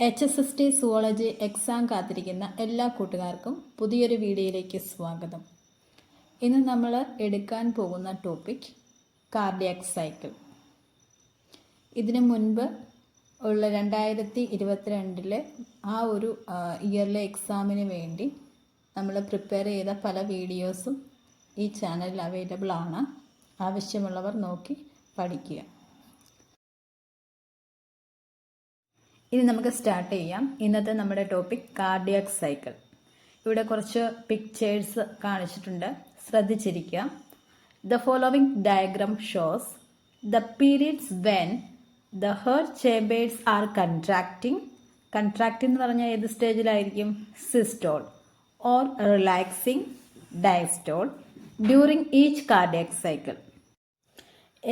HSST zoology exam കാത്തിരിക്കുന്ന എല്ലാ കൂട്ടുകാർക്കും പുതിയൊരു വീഡിയോയിലേക്ക് സ്വാഗതം. ഇന്ന് നമ്മൾ എടുക്കാൻ പോകുന്ന ടോപ്പിക് കാർഡിയാക് സൈക്കിൾ. ഇതിനു മുൻപ് ഉള്ള 2022 ആ ഒരു ഇയറിലെ എക്സാമിന് വേണ്ടി നമ്മൾ പ്രിപ്പയർ ചെയ്ത പല വീഡിയോസും ഈ ചാനലിൽ അവൈലബിൾ ആണ്. ആവശ്യമുള്ളവർ നോക്കി പഠിക്കുക. ഇനി നമുക്ക് സ്റ്റാർട്ട് ചെയ്യാം. ഇന്നത്തെ നമ്മുടെ ടോപ്പിക് കാർഡിയാക് സൈക്കിൾ. ഇവിടെ കുറച്ച് പിക്ചേഴ്സ് കാണിച്ചിട്ടുണ്ട്, ശ്രദ്ധിച്ചിരിക്കുക. The following diagram shows the periods when the heart chambers are contracting എന്ന് പറഞ്ഞാൽ ഏത് സ്റ്റേജിലായിരിക്കും? Systole or relaxing diastole during each cardiac cycle.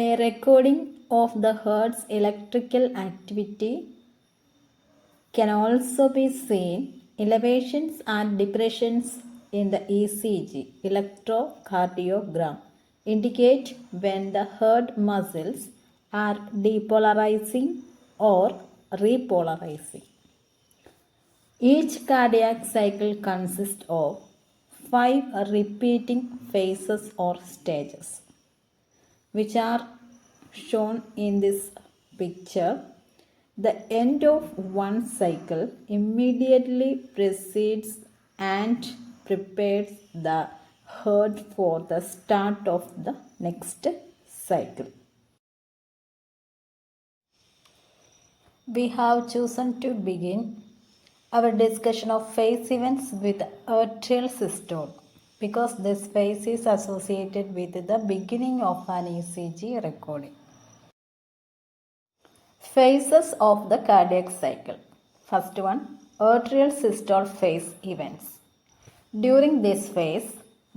A recording of the heart's electrical activity can also be seen. Elevations and depressions in the ECG electrocardiogram indicate when the heart muscles are depolarizing or repolarizing. Each cardiac cycle consists of 5 repeating phases or stages, which are shown in this picture. The end of one cycle immediately precedes and prepares the heart for the start of the next cycle. We have chosen to begin our discussion of phase events with atrial systole because this phase is associated with the beginning of an ECG recording. Phases of the cardiac cycle. First one, atrial systole phase events. During this phase,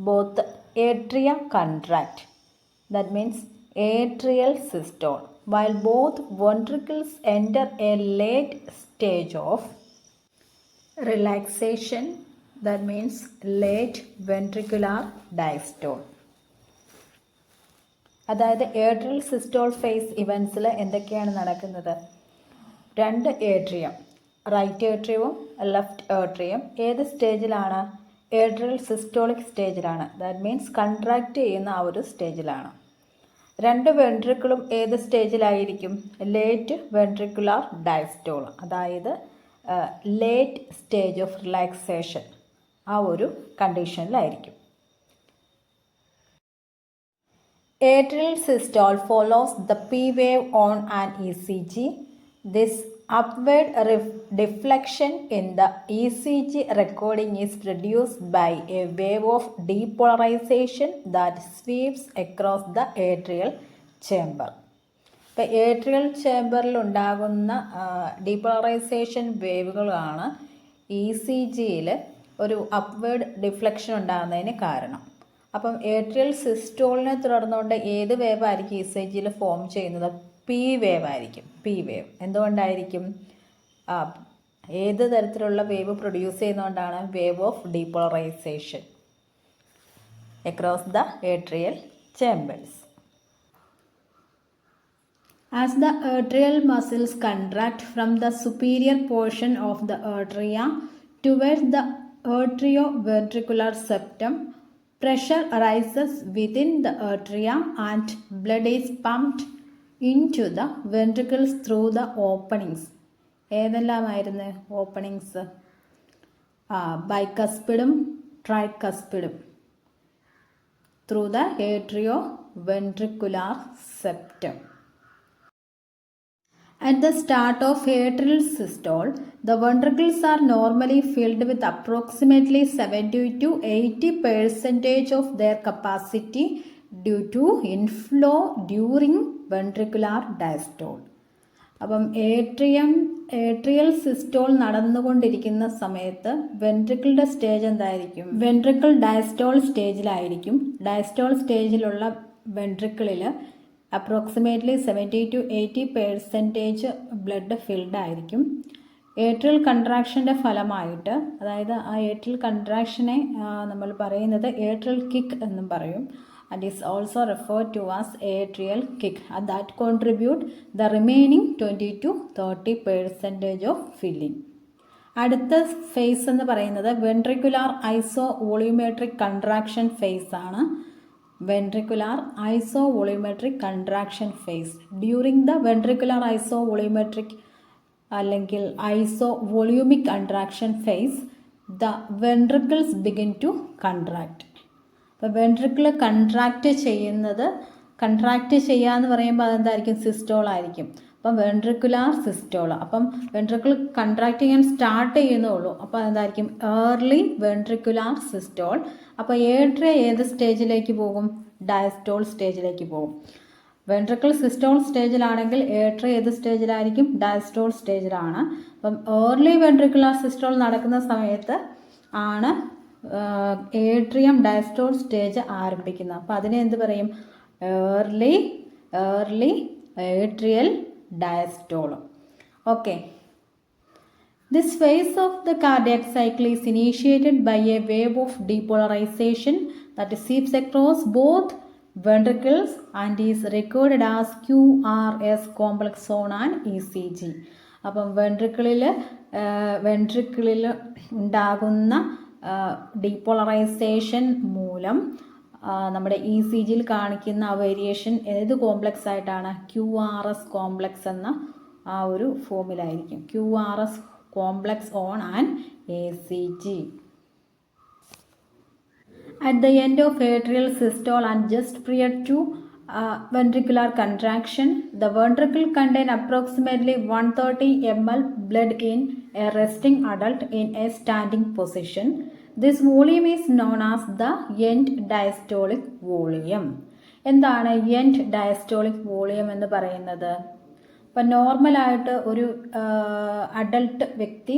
both atria contract, that means atrial systole, while both ventricles enter a late stage of relaxation, that means late ventricular diastole. അതായത് atrial systole phase ഇവൻസിൽ എന്തൊക്കെയാണ് നടക്കുന്നത്? 2 atrium, right ഏട്രിയവും left atrium ഏത് സ്റ്റേജിലാണ്? Atrial systolic സ്റ്റേജിലാണ്. That means contract ചെയ്യുന്ന ആ ഒരു സ്റ്റേജിലാണ്. 2 വെൻട്രിക്കിളും ഏത് സ്റ്റേജിലായിരിക്കും? ലേറ്റ് വെൻട്രിക്കുലാർ ഡയസ്റ്റോൾ, അതായത് ലേറ്റ് സ്റ്റേജ് ഓഫ് റിലാക്സേഷൻ, ആ ഒരു കണ്ടീഷനിലായിരിക്കും. Atrial systole follows the P wave on an ECG. This upward deflection in the ECG recording is produced by a wave of depolarization that sweeps across the atrial chamber. ഇപ്പോൾ atrial ചേംബറിൽ ഉണ്ടാകുന്ന depolarisation വേവുകളാണ് ECGയിൽ ഒരു upward deflection ഉണ്ടാകുന്നതിന് കാരണം. അപ്പം atrial സിസ്റ്റോളിനെ തുടർന്നുകൊണ്ട് ഏത് wave ആയിരിക്കും ECGയിൽ ഫോം ചെയ്യുന്നത്? പി വേവ് ആയിരിക്കും. പി വേവ് എന്തുകൊണ്ടായിരിക്കും? ഏത് തരത്തിലുള്ള വേവ് പ്രൊഡ്യൂസ് ചെയ്യുന്നതുകൊണ്ടാണ്? Wave of depolarization across the atrial chambers. As the atrial muscles contract from the superior portion of the atria towards the atrioventricular septum, pressure rises within the atria and blood is pumped into the ventricles through the openings. ഏതെല്ലാമായിരുന്നു openings? ബൈകസ്പിഡും ട്രൈകസ്പിഡും through the atrioventricular septum. At the start of atrial systole, the ventricles are normally filled with approximately 70 to 80% of their capacity due to inflow during ventricular diastole. അപ്പം atrial systole നടന്നുകൊണ്ടിരിക്കുന്ന സമയത്ത് വെൻട്രിക്കിളുടെ stage എന്തായിരിക്കും? Ventricle diastole സ്റ്റേജിലായിരിക്കും. Diastole സ്റ്റേജിലുള്ള വെൻട്രിക്കിളിൽ approximately 70 to 80% blood filled ആയിരിക്കും. Atrial കൺട്രാക്ഷൻ്റെ ഫലമായിട്ട്, അതായത് ആ ഏട്രിയൽ കൺട്രാക്ഷനെ നമ്മൾ പറയുന്നത് ഏട്രിയൽ കിക്ക് എന്നും പറയും. and is also referred to as atrial kick, and that contribute the remaining 20 to 30% of filling. അടുത്ത ഫേസ് എന്ന് പറയുന്നത് വെൻട്രിക്കുലാർ ഐസോവോളിയോമെട്രിക് കൺട്രാക്ഷൻ ഫേസ് ആണ്. Ventricular isovolumetric contraction phase. During the ventricular isovolumetric അല്ലെങ്കിൽ isovolumic contraction phase the ventricles begin to contract. അപ്പോൾ ventricle contract ചെയ്യുക എന്ന് പറയുമ്പോൾ അതെന്തായിരിക്കും? സിസ്റ്റോൾ ആയിരിക്കും. അപ്പം വെൻട്രിക്കുലാർ സിസ്റ്റോൾ. അപ്പം വെൻട്രിക്കിൾ കൺട്രാക്ട് ചെയ്യാൻ സ്റ്റാർട്ട് ചെയ്യുന്നുള്ളൂ. അപ്പോൾ അതെന്തായിരിക്കും? Early ventricular systole. അപ്പോൾ ഏട്രിയ ഏത് സ്റ്റേജിലേക്ക് പോകും? ഡയസ്റ്റോൾ സ്റ്റേജിലേക്ക് പോകും. വെൻട്രിക്കിൾ സിസ്റ്റോൾ സ്റ്റേജിലാണെങ്കിൽ ഏട്രിയ ഏത് സ്റ്റേജിലായിരിക്കും? ഡയസ്റ്റോൾ സ്റ്റേജിലാണ്. അപ്പം ഏർലി വെൻട്രിക്കുലാർ സിസ്റ്റോൾ നടക്കുന്ന സമയത്ത് ആണ് ഏട്രിയം ഡയസ്റ്റോൾ സ്റ്റേജ് ആരംഭിക്കുന്നത്. അപ്പോൾ അതിനെ എന്ത് പറയും? Early atrial diastole. Okay. This phase of the cardiac cycle is initiated by a wave of depolarization that sweeps across both ventricles and is recorded as QRS complex on an ECG. അപ്പം വെൻട്രിക്കിളിൽ ഉണ്ടാകുന്ന depolarisation മൂലം നമ്മുടെ E C ജിയിൽ കാണിക്കുന്ന ആ variation ഏത് complex ആയിട്ടാണ്? QRS complex എന്ന ആ ഒരു ഫോമിലായിരിക്കും. QRS complex on an ACG. At the end of atrial systole and just prior to ventricular contraction, the ventricle contain approximately 130 ml blood in a resting adult in a standing position. This volume is known as the end diastolic volume. എന്താണ് end diastolic volume എന്ന് പറയുന്നത്? ഇപ്പം നോർമലായിട്ട് ഒരു adult വ്യക്തി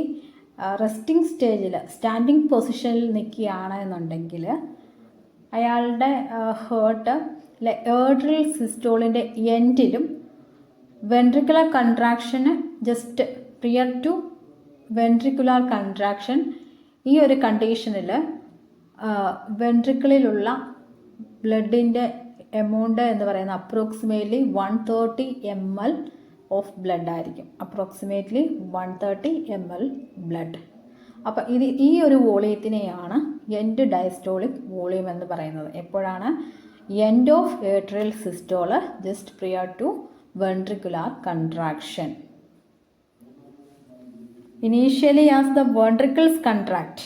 resting സ്റ്റേജിൽ standing പൊസിഷനിൽ നിൽക്കുകയാണ് എന്നുണ്ടെങ്കിൽ അയാളുടെ ഹേർട്ട് ഏട്രിയൽ സിസ്റ്റോളിൻ്റെ എൻഡിലും വെൻട്രിക്കുലർ കൺട്രാക്ഷന് just prior to ventricular contraction ഈ ഒരു കണ്ടീഷനിൽ വെൻട്രിക്കിളിലുള്ള ബ്ലഡിൻ്റെ എമൗണ്ട് എന്ന് പറയുന്നത് അപ്രോക്സിമേറ്റ്ലി 130 ml ഓഫ് ബ്ലഡ് ആയിരിക്കും. Approximately 130 ml blood. അപ്പോൾ ഈ ഒരു വോളിയത്തിനെയാണ് എൻഡ് ഡയസ്റ്റോളിക് വോളിയം എന്ന് പറയുന്നത്. എപ്പോഴാണ്? End of atrial systole just prior to ventricular contraction. Initially as the ventricles contract.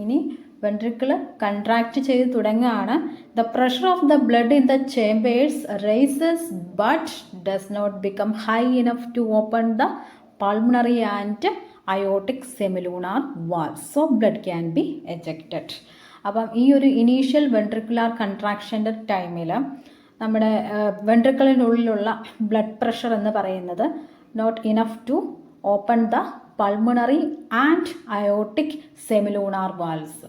ഇനി വെൻട്രിക്കിൾ കൺട്രാക്ട് ചെയ്ത് തുടങ്ങുകയാണ്. The pressure of the blood in the chambers rises but does not become high enough to open the pulmonary and aortic semilunar valve, so blood can be ejected. അപ്പം ഈ ഒരു initial ventricular കൺട്രാക്ഷൻ്റെ ടൈമിൽ നമ്മുടെ വെൻട്രിക്കിളിനുള്ളിലുള്ള blood pressure എന്ന് പറയുന്നത് not enough to open the pulmonary and aortic semilunar valves.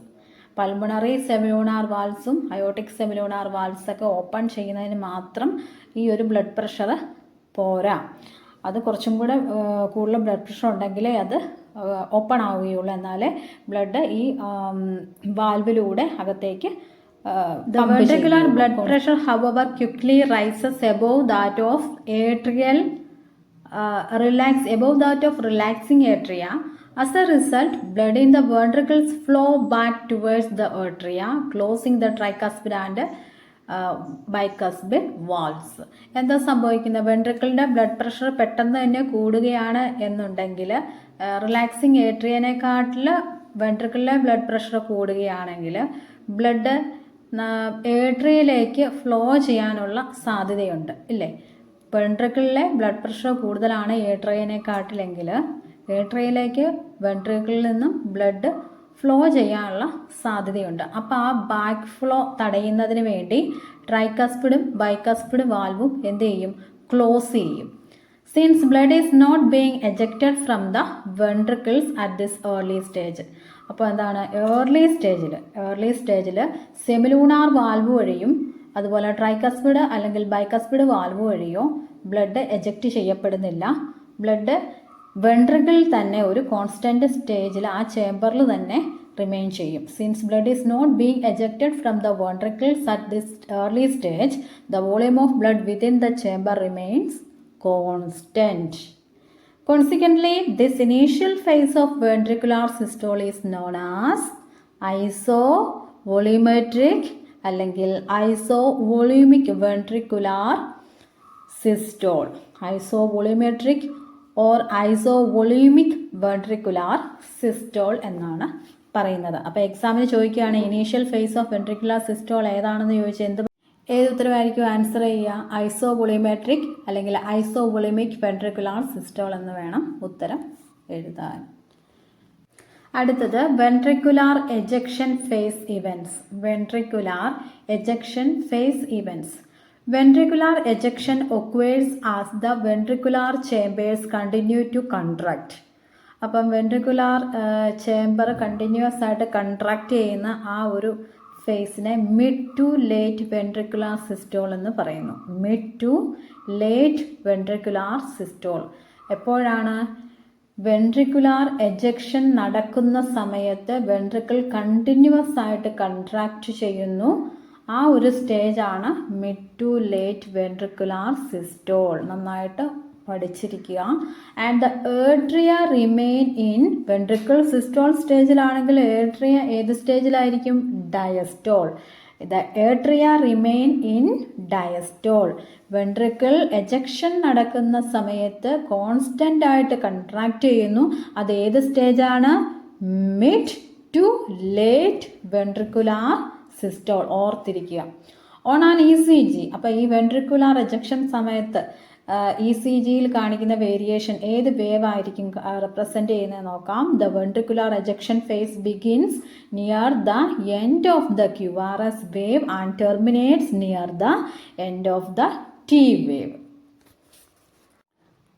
Pulmonary semilunar വാൽവ്സും aortic semilunar വാൽവ്സൊക്കെ open ചെയ്യുന്നതിന് മാത്രം ഈ ഒരു ബ്ലഡ് പ്രഷർ പോരാ. അത് കുറച്ചും കൂടെ കൂടുതൽ ബ്ലഡ് പ്രഷർ ഉണ്ടെങ്കിലേ അത് ഓപ്പൺ ആവുകയുള്ളൂ. എന്നാലേ ബ്ലഡ് ഈ വാൽവിലൂടെ അകത്തേക്ക് the ventricular blood pressure however quickly rises above that of relaxing atria. As a result, blood in the ventricles flow back towards the atria, closing the tricuspid and bicuspid valves. എന്താ സംഭവിക്കുന്നത്? വെൻട്രിക്കിളിൻ്റെ blood pressure പെട്ടെന്ന് തന്നെ കൂടുകയാണ് എന്നുണ്ടെങ്കിൽ relaxing ഏട്രിയനെക്കാട്ടിൽ വെൻട്രിക്കിളിലെ blood pressure കൂടുകയാണെങ്കിൽ blood ഏട്രിയയിലേക്ക് ഫ്ലോ ചെയ്യാനുള്ള സാധ്യതയുണ്ട് ഇല്ലേ? വെൻട്രിക്കിളിലെ ബ്ലഡ് പ്രഷർ കൂടുതലാണ് ഏട്രിയനെക്കാട്ടിലെങ്കിൽ ഏട്രിയയിലേക്ക് വെൻട്രിക്കിളിൽ നിന്നും ബ്ലഡ് ഫ്ലോ ചെയ്യാനുള്ള സാധ്യതയുണ്ട്. അപ്പോൾ ആ ബാക്ക് ഫ്ലോ തടയുന്നതിന് വേണ്ടി ട്രൈകസ്പിഡും ബൈകസ്പിഡ് വാൽവും എന്ത് ചെയ്യും? ക്ലോസ് ചെയ്യും. Since blood is not being ejected from the ventricles at this early stage. അപ്പോൾ എന്താണ്? ഏർലി സ്റ്റേജിൽ സെമിലൂണാർ വാൽവ് വഴിയും അതുപോലെ ട്രൈകസ്പിഡ് അല്ലെങ്കിൽ ബൈകസ്പിഡ് വാൽവ് വഴിയോ ബ്ലഡ് എജക്റ്റ് ചെയ്യപ്പെടുന്നില്ല. ബ്ലഡ് വെൻട്രിക്കിളിൽ തന്നെ ഒരു കോൺസ്റ്റൻറ്റ് സ്റ്റേജിൽ ആ ചേമ്പറിൽ തന്നെ റിമെയിൻ ചെയ്യും. Since blood is not being ejected from the ventricles at this early stage, the volume of blood within the chamber remains constant. Consequently, this initial phase of ventricular systole is known as isovolumetric അല്ലെങ്കിൽ isovolumic ventricular systole. Isovolumetric or isovolumic ventricular systole എന്നാണ് പറയുന്നത്. അപ്പോൾ എക്സാമിന് ചോദിക്കുകയാണ് initial face of ventricular systole ഏതാണെന്ന് ചോദിച്ചാൽ ഏത് ഉത്തരവായിരിക്കും answer ചെയ്യുക? ഐസോവൊളിമെട്രിക് അല്ലെങ്കിൽ ഐസോവൊളിമിക് വെൻട്രിക്കുലാർ സിസ്റ്റോൾ എന്ന് വേണം ഉത്തരം എഴുതാൻ. അടുത്തത് ventricular ejection phase events. Ventricular ejection phase events. Ventricular ejection occurs as the ventricular chambers continue to contract. അപ്പം വെൻട്രിക്കുലാർ ചേംബർ കണ്ടിന്യൂസ് ആയിട്ട് കൺട്രാക്റ്റ് ചെയ്യുന്ന ആ ഒരു ഫേസിനെ mid to late ventricular systole എന്ന് പറയുന്നു. Mid to late ventricular systole എപ്പോഴാണ്? Ventricular ejection നടക്കുന്ന സമയത്ത് വെൻട്രിക്കിൾ കണ്ടിന്യൂസ് ആയിട്ട് കൺട്രാക്റ്റ് ചെയ്യുന്നു. ആ ഒരു സ്റ്റേജാണ് mid to late ventricular systole. നന്നായിട്ട് പഠിച്ചിരിക്കുക. And the atria remain in ventricle systole സ്റ്റേജിലാണെങ്കിൽ ഏട്രിയ ഏത് സ്റ്റേജിലായിരിക്കും? Diastole. The atria remain in diastole. Ventricle ejection നടക്കുന്ന സമയത്ത് കോൺസ്റ്റൻ്റ് ആയിട്ട് കൺട്രാക്റ്റ് ചെയ്യുന്നു. അത് ഏത് സ്റ്റേജാണ്? Mid to late ventricular systole. ഓർത്തിരിക്കുക. On an E C G. അപ്പോൾ ഈ വെൻട്രിക്കുലാർ എജക്ഷൻ സമയത്ത് ഇ സി ജിയിൽ കാണിക്കുന്ന വേരിയേഷൻ ഏത് വേവ് ആയിരിക്കും റെപ്രസെൻറ്റ് ചെയ്യുന്നത് നോക്കാം. The ventricular ejection face begins near the end of the Q R S wave and terminates near the end of the T wave.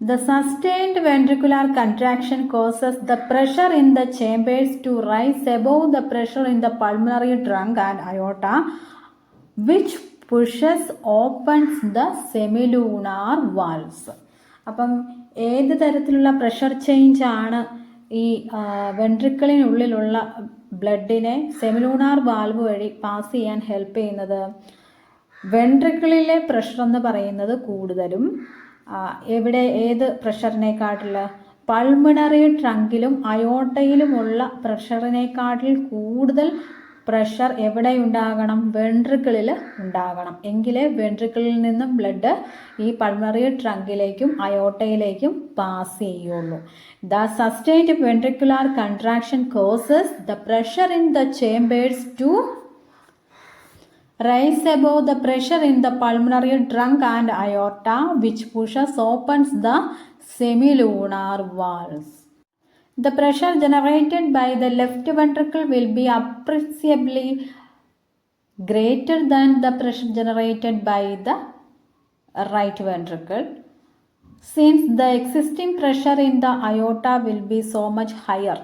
The sustained ventricular contraction causes the pressure in the chambers to rise above the pressure in the pulmonary trunk and aorta, which opens the semilunar valves. അപ്പം ഏത് തരത്തിലുള്ള pressure change ആണ് ഈ വെൻട്രിക്കിളിനുള്ളിലുള്ള ബ്ലഡിനെ semilunar valve വഴി pass ചെയ്യാൻ help ചെയ്യുന്നത്? വെൻട്രിക്കിളിലെ pressure എന്ന് പറയുന്നത് കൂടുതലും എവിടെ ഏത് പ്രഷറിനെക്കാട്ടിൽ? പൾമണറി ട്രങ്കിലും അയോട്ടയിലുമുള്ള പ്രഷറിനെക്കാട്ടിൽ കൂടുതൽ പ്രഷർ എവിടെ ഉണ്ടാകണം? വെൻട്രിക്കിളിൽ ഉണ്ടാകണം. എങ്കിലേ വെൻട്രിക്കിളിൽ നിന്നും ബ്ലഡ് ഈ പൾമണറി ട്രങ്കിലേക്കും അയോട്ടയിലേക്കും പാസ് ചെയ്യുള്ളൂ. The sustained ventricular contraction causes the pressure in the chambers to rise above the pressure in the pulmonary trunk and aorta, which opens the semilunar valves. The pressure generated by the left ventricle will be appreciably greater than the pressure generated by the right ventricle, since the existing pressure in the aorta will be so much higher.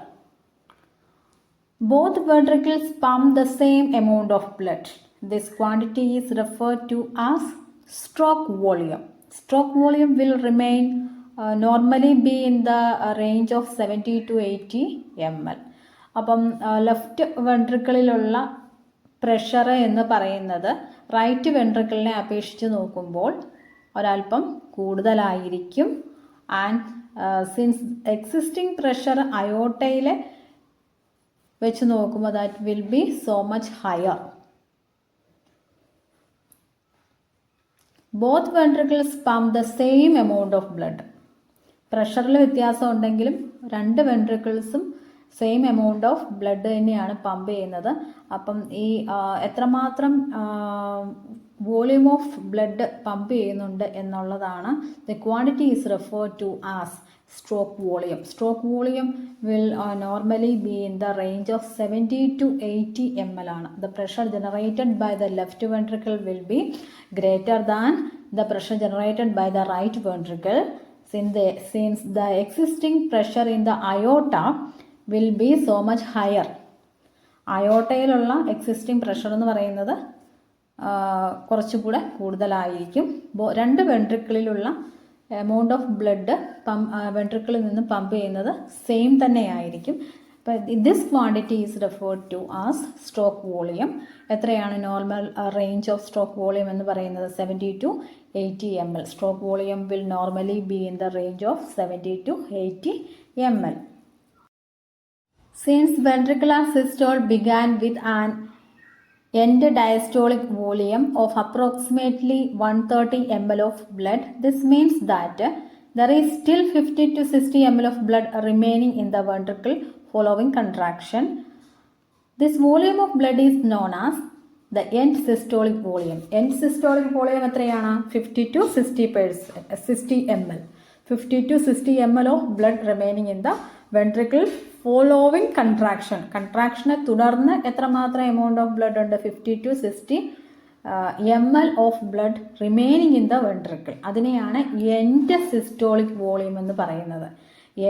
Both ventricles pump the same amount of blood. This quantity is referred to as stroke volume. Stroke volume will remain normally be in the range of 70 to 80 ml. അപ്പം left വെൻട്രിക്കിളിലുള്ള pressure എന്ന് പറയുന്നത് right വെൻട്രിക്കിളിനെ അപേക്ഷിച്ച് നോക്കുമ്പോൾ ഒരല്പം കൂടുതലായിരിക്കും. And since existing pressure അയോട്ടയിലെ വെച്ച് നോക്കുമ്പോൾ that will be so much higher. Both ventricles pump the same amount of blood. പ്രഷറിൽ വ്യത്യാസം ഉണ്ടെങ്കിലും രണ്ട് വെൻട്രിക്കിൾസും സെയിം എമൗണ്ട് ഓഫ് ബ്ലഡ് തന്നെയാണ് പമ്പ് ചെയ്യുന്നത്. അപ്പം ഈ എത്രമാത്രം വോളിയൂം ഓഫ് ബ്ലഡ് പമ്പ് ചെയ്യുന്നുണ്ട് എന്നുള്ളതാണ് the quantity is referred to as stroke volume. Stroke volume will normally be in the range of 70 to 80 ml ആണ്. The pressure generated by the left ventricle will be greater than the pressure generated by the right ventricle, since the existing pressure in the aorta will be so much higher. അയോട്ടയിലുള്ള existing pressure എന്ന് പറയുന്നത് കുറച്ചുകൂടെ കൂടുതലായിരിക്കും. രണ്ട് വെൻട്രിക്കിളിലുള്ള amount of blood വെൻട്രിക്കിളിൽ നിന്ന് pump ചെയ്യുന്നത് സെയിം തന്നെയായിരിക്കും. This quantity is referred to as stroke volume. എത്രയാണ് normal range of stroke volume എന്ന് പറയുന്നത്? 70 to 80 ml. Stroke volume will normally be in the range of 70 to 80 ml. Since ventricular systole began with an end diastolic volume of approximately 130 ml of blood, this means that there is still 50 to 60 ml of blood remaining in the ventricle following contraction. This volume of blood is known as the end systolic volume. End systolic volume എത്രയാണ്? 50 to 60 ml. 50 to 60 ml of blood remaining in the ventricle following contraction. Contraction തുടർന്ന് എത്രമാത്രം amount of blood ഉണ്ട്? 50 to 60 ml of blood remaining in the ventricle. അതിനെയാണ് end systolic volume എന്ന് പറയുന്നത്.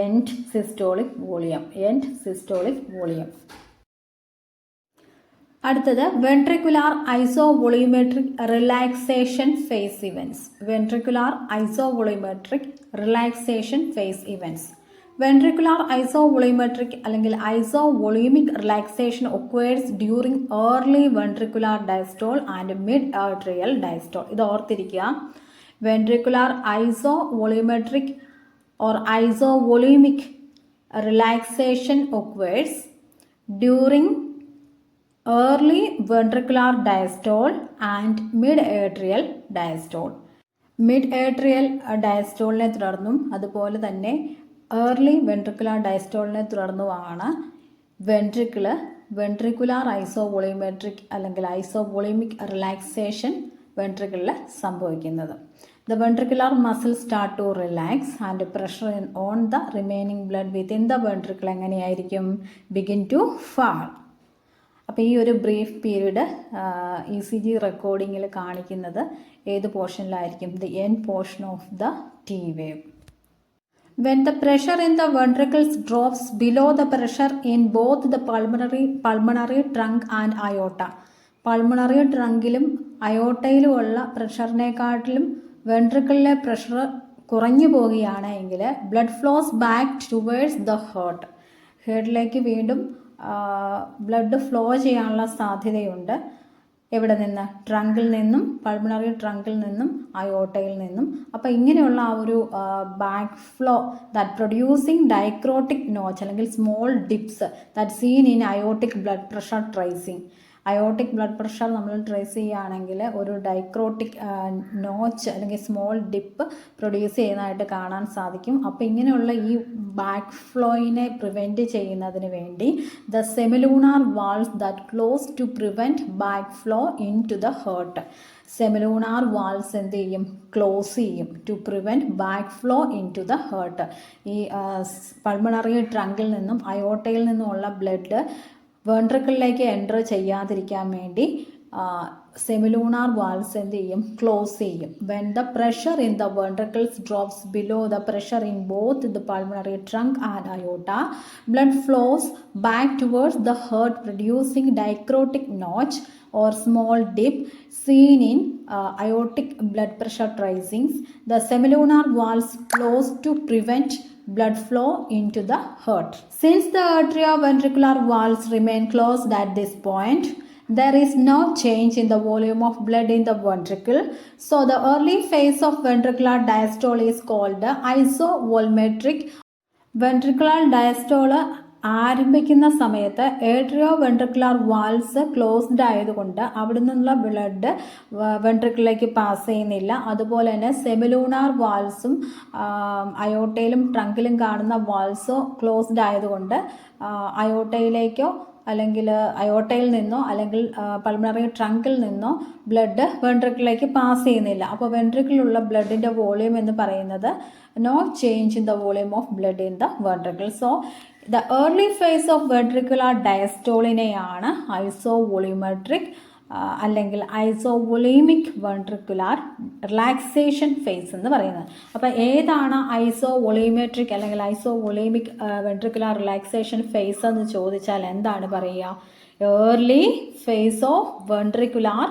End systolic volume. End systolic volume. അടുത്തത് ventricular isovolumetric relaxation phase events. Ventricular isovolumetric relaxation phase events. Ventricular isovolumetric അല്ലെങ്കിൽ isovolumic relaxation occurs during early ventricular diastole and mid atrial diastole. ഇത് ഓർത്തിരിക്കുക. Ventricular isovolumetric or isovolemic relaxation occurs during early ventricular diastole and mid-atrial diastole. Mid-atrial diastole തുടർന്നും അതുപോലെ തന്നെ early ventricular diastole തുടർന്നുമാണ് ventricular isovolumetric അല്ലെങ്കിൽ isovolumic relaxation വെൻട്രിക്കിളിൽ സംഭവിക്കുന്നത്. The ventricular muscles start to relax and pressure on the remaining blood within the ventricle എങ്ങനെയായിരിക്കും? begin to fall. അപ്പോൾ ഈ ഒരു brief period ECG റെക്കോർഡിങ്ങിൽ കാണിക്കുന്നത് ഏത് പോർഷനിലായിരിക്കും? the end portion of the T wave. When the pressure in the ventricles drops below the pressure in both the pulmonary trunk and aorta. Pulmonary ട്രങ്കിലും അയോട്ടയിലുമുള്ള പ്രഷറിനെക്കാട്ടിലും വെൻട്രിക്കിളിലെ pressure കുറഞ്ഞു പോവുകയാണ് എങ്കിൽ blood flows back towards the heart. ഹേർട്ടിലേക്ക് വീണ്ടും blood flow ചെയ്യാനുള്ള സാധ്യതയുണ്ട്. എവിടെ നിന്ന്? ട്രങ്കിൽ നിന്നും, പൾമണറി ട്രങ്കിൽ നിന്നും അയോട്ടയിൽ നിന്നും. അപ്പോൾ ഇങ്ങനെയുള്ള ആ ഒരു back flow that producing dicrotic notch അല്ലെങ്കിൽ small dips that seen in aortic blood pressure tracing. Aortic blood pressure നമ്മൾ ട്രേസ് ചെയ്യുകയാണെങ്കിൽ ഒരു ഡൈക്രോട്ടിക് നോച്ച് അല്ലെങ്കിൽ സ്മോൾ ഡിപ്പ് പ്രൊഡ്യൂസ് ചെയ്യുന്നതായിട്ട് കാണാൻ സാധിക്കും. അപ്പോൾ ഇങ്ങനെയുള്ള ഈ ബാക്ക് ഫ്ലോയിനെ പ്രിവെൻറ്റ് ചെയ്യുന്നതിന് വേണ്ടി the semilunar valves that close to prevent back flow into the heart. Semilunar valves എന്ത് ചെയ്യും? ക്ലോസ് ചെയ്യും to prevent back flow into the heart. ഈ പൾമണറി ട്രങ്കിൽ നിന്നും അയോട്ടയിൽ നിന്നുമുള്ള ബ്ലഡ് വെൻട്രിക്കിളിലേക്ക് എൻ്റർ ചെയ്യാതിരിക്കാൻ വേണ്ടി സെമിലൂണാർ വാൾസ് എന്ത് ചെയ്യും? ക്ലോസ് ചെയ്യും. When the pressure in the ventricles drops below the pressure in both the pulmonary trunk and aorta, blood flows back towards the heart producing dicrotic notch or small dip seen in aortic blood pressure tracings. The semilunar valves close to prevent blood flow into the heart. Since the atrioventricular valves remain closed at this point, there is no change in the volume of blood in the ventricle. So the early phase of ventricular diastole is called isovolumetric. Ventricular diastole ആരംഭിക്കുന്ന സമയത്ത് atrio ventricular walls closed ആയതുകൊണ്ട് അവിടെ നിന്നുള്ള blood വെൻട്രിക്കിളിലേക്ക് pass ചെയ്യുന്നില്ല. അതുപോലെ തന്നെ semilunar വാൾസും അയോട്ടയിലും ട്രങ്കിലും കാണുന്ന Warsaw closed ആയതുകൊണ്ട് അയോട്ടയിലേക്കോ അല്ലെങ്കിൽ അയോട്ടയിൽ നിന്നോ അല്ലെങ്കിൽ പൾമണറി ട്രങ്കിൽ നിന്നോ ബ്ലഡ് വെൻട്രിക്കിളിലേക്ക് പാസ് ചെയ്യുന്നില്ല. അപ്പോൾ വെൻട്രിക്കിലുള്ള ബ്ലഡിൻ്റെ വോളിയം എന്ന് പറയുന്നത് no change in the volume of blood in the ventricle. So the early phase of ventricular ഡയസ്റ്റോളിനെയാണ് ഐസോവോളിമെട്രിക് അല്ലെങ്കിൽ ഐസോവോളിമിക് വെൻട്രിക്കുലാർ റിലാക്സേഷൻ ഫേസ് എന്ന് പറയുന്നത്. അപ്പോൾ ഏതാണ് ഐസോവോളിമെട്രിക് അല്ലെങ്കിൽ ഐസോവോളിമിക് വെൻട്രിക്കുലാർ റിലാക്സേഷൻ ഫേസ് എന്ന് ചോദിച്ചാൽ എന്താണ് പറയുക? Early phase of ventricular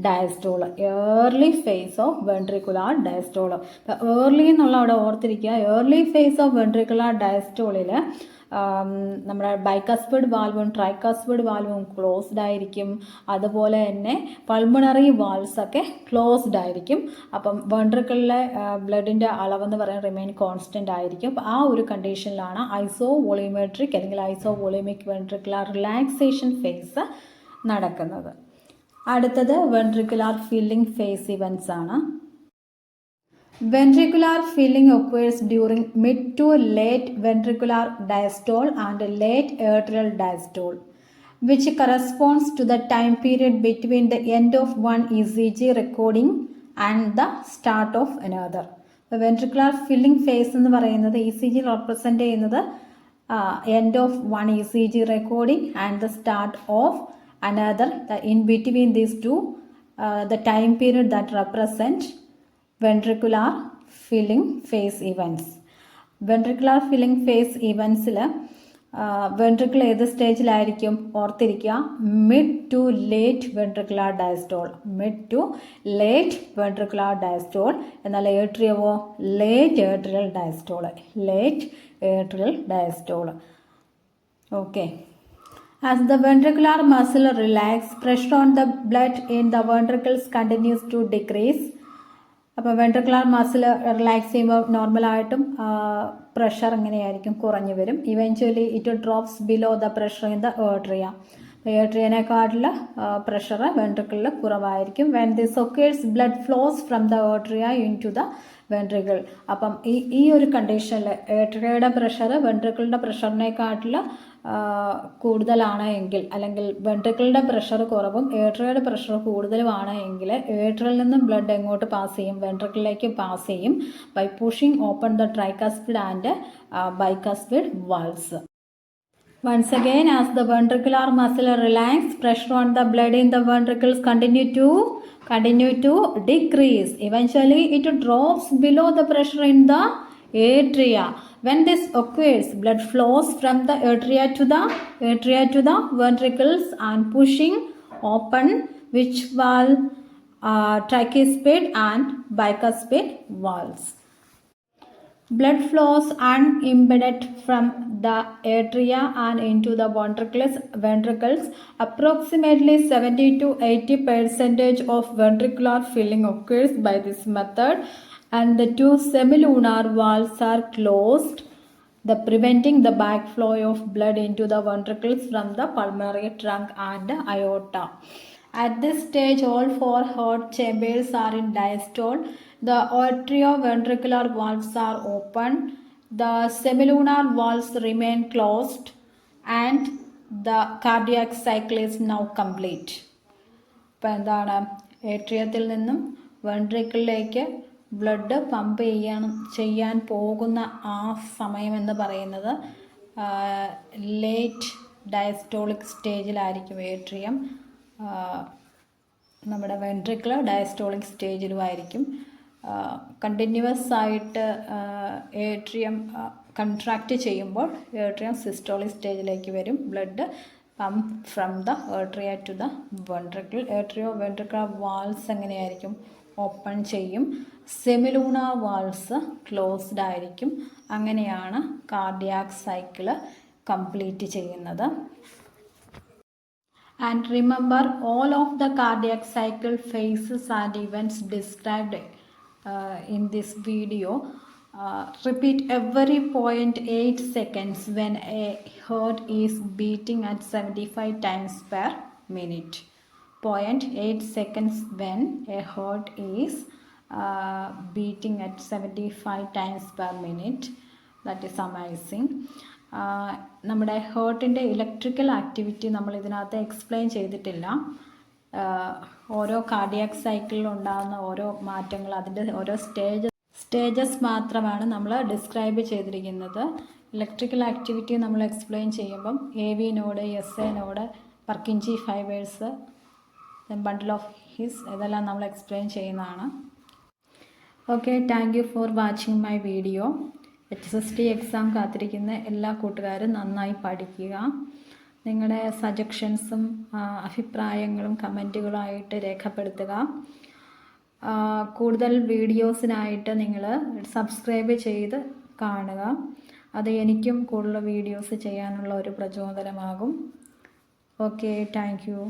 diastole. Early phase of ventricular diastole. Early എന്നുള്ള അവിടെ ഓർത്തിരിക്കുക. ഏർലി ഫേസ് ഓഫ് വെൻട്രിക്കുലാർ ഡയസ്റ്റോളിൽ നമ്മുടെ ബൈകസ്പിഡ് വാൽവും ട്രൈകസ്പിഡ് വാൽവും ക്ലോസ്ഡ് ആയിരിക്കും. അതുപോലെ തന്നെ പൾമണറി വാൽവ്സ് ഒക്കെ ക്ലോസ്ഡ് ആയിരിക്കും. അപ്പം വെൻട്രിക്കിളിലെ ബ്ലഡിൻ്റെ അളവെന്ന് പറയുന്നത് റിമെയിൻ കോൺസ്റ്റൻ്റ് ആയിരിക്കും. ആ ഒരു കണ്ടീഷനിലാണ് ഐസോവോളിമെട്രിക് അല്ലെങ്കിൽ ഐസോവോളിമിക് വെൻട്രിക്കുലർ റിലാക്സേഷൻ ഫേസ് നടക്കുന്നത്. അടുത്തത് വെൻട്രിക്കുലർ ഫില്ലിംഗ് ഫേസ് ഇവൻറ്റ്സ് ആണ്. Ventricular filling occurs during mid to late ventricular diastole and late atrial diastole, which corresponds to the time period between the end of one ECG recording and the start of another. The ventricular filling phase എന്ന് പറയുന്നത് ECG represent ചെയ്യുന്നത് end of one ECG recording and the start of another. In between these two, the time period that represent ventricular filling phase events. Ventricular filling phase eventsൽ ventricle ഏത് സ്റ്റേജിലായിരിക്കും ഓർത്തിരിക്കുക? Mid to late ventricular diastole. Mid to late ventricular diastole. എന്നാൽ ഏട്രിയവോ late atrial diastole. Late atrial diastole. Okay. As the ventricular muscle relax, pressure on the blood in the ventricles continues to decrease. അപ്പോൾ ventricular muscle relax ചെയ്യുമ്പോൾ നോർമലായിട്ടും pressure എങ്ങനെയായിരിക്കും? കുറഞ്ഞു വരും. Eventually it drops below the pressure in the atria. ഏട്രിയനെക്കാട്ടിൽ pressure വെൻട്രിക്കിളിൽ കുറവായിരിക്കും. When this occurs blood flows from the atria into the ventricle. അപ്പം ഈ ഒരു കണ്ടീഷനിൽ ഏട്രിയയുടെ പ്രഷർ വെൻട്രിക്കിളിൻ്റെ പ്രഷറിനെക്കാട്ടിൽ കൂടുതലാണ് എങ്കിൽ, അല്ലെങ്കിൽ വെൻട്രിക്കിളിൻ്റെ പ്രഷർ കുറവും ഏട്രിയയുടെ പ്രഷർ കൂടുതലുമാണ് എങ്കിൽ ഏട്രിയയിൽ നിന്നും ബ്ലഡ് എങ്ങോട്ട് പാസ് ചെയ്യും? വെൻട്രിക്കിളിലേക്ക് പാസ് ചെയ്യും by pushing open the tricuspid and bicuspid valves. Once again, as the ventricular muscle relax, pressure on the blood in the ventricles continue to decrease. Eventually, it drops below the pressure in the atria. When this occurs, blood flows from the atria to the ventricles and pushing open which valve? Tricuspid and bicuspid valves. Blood flows unimpeded from the atria and into the ventricles. Approximately 70 to 80% of ventricular filling occurs by this method, and the two semilunar valves are closed, preventing the backflow of blood into the ventricles from the pulmonary trunk and aorta. At this stage, all four heart chambers are in diastole. The atrioventricular valves are open. The semilunar valves remain closed, and the cardiac cycle is now complete. അപ്പോൾ എന്താണ്? ഏട്രിയത്തിൽ നിന്നും വെൻട്രിക്കിളിലേക്ക് blood pump ചെയ്യാൻ പോകുന്ന ആ സമയമെന്ന് പറയുന്നത് late diastolic സ്റ്റേജിലായിരിക്കും atrium. നമ്മുടെ വെൻട്രിക്കിൾ ഡയസ്റ്റോളിക് സ്റ്റേജിലുമായിരിക്കും. കണ്ടിന്യൂസ് ആയിട്ട് ഏട്രിയം കൺട്രാക്റ്റ് ചെയ്യുമ്പോൾ ഏട്രിയം സിസ്റ്റോളിക് സ്റ്റേജിലേക്ക് വരും. Blood pump from the atria to the ventricle. Atrioventricular valves എങ്ങനെയായിരിക്കും? ഓപ്പൺ ചെയ്യും. സെമിലൂണാർ വാൾവ്സ് ക്ലോസ്ഡ് ആയിരിക്കും. അങ്ങനെയാണ് കാർഡിയാക് സൈക്കിള് കംപ്ലീറ്റ് ചെയ്യുന്നത്. And remember, all of the cardiac cycle phases and events described in this video. Repeat every 0.8 seconds when a heart is beating at 75 times per minute. 0.8 seconds when a heart is beating at 75 times per minute. That is amazing. നമ്മുടെ ഹേർട്ടിൻ്റെ electrical activity നമ്മൾ ഇതിനകത്ത് explain ചെയ്തിട്ടില്ല. ഓരോ cardiac സൈക്കിളിൽ ഉണ്ടാകുന്ന ഓരോ മാറ്റങ്ങൾ, അതിൻ്റെ ഓരോ സ്റ്റേജസ് മാത്രമാണ് നമ്മൾ ഡിസ്ക്രൈബ് ചെയ്തിരിക്കുന്നത്. ഇലക്ട്രിക്കൽ ആക്ടിവിറ്റി നമ്മൾ എക്സ്പ്ലെയിൻ ചെയ്യുമ്പം AV node, SA node, പർക്കിഞ്ചി fibres, bundle of his, ഇതെല്ലാം നമ്മൾ എക്സ്പ്ലെയിൻ ചെയ്യുന്നതാണ്. Okay, thank you for watching my video. HST exam കാത്തിരിക്കുന്ന എല്ലാ കൂട്ടുകാരും നന്നായി പഠിക്കുക. നിങ്ങളുടെ സജഷൻസും അഭിപ്രായങ്ങളും കമൻറ്റുകളായിട്ട് രേഖപ്പെടുത്തുക. കൂടുതൽ വീഡിയോസിനായിട്ട് നിങ്ങൾ സബ്സ്ക്രൈബ് ചെയ്ത് കാണുക. അത് എനിക്കും കൂടുതൽ വീഡിയോസ് ചെയ്യാനുള്ള ഒരു പ്രചോദനമാകും. Okay, thank you.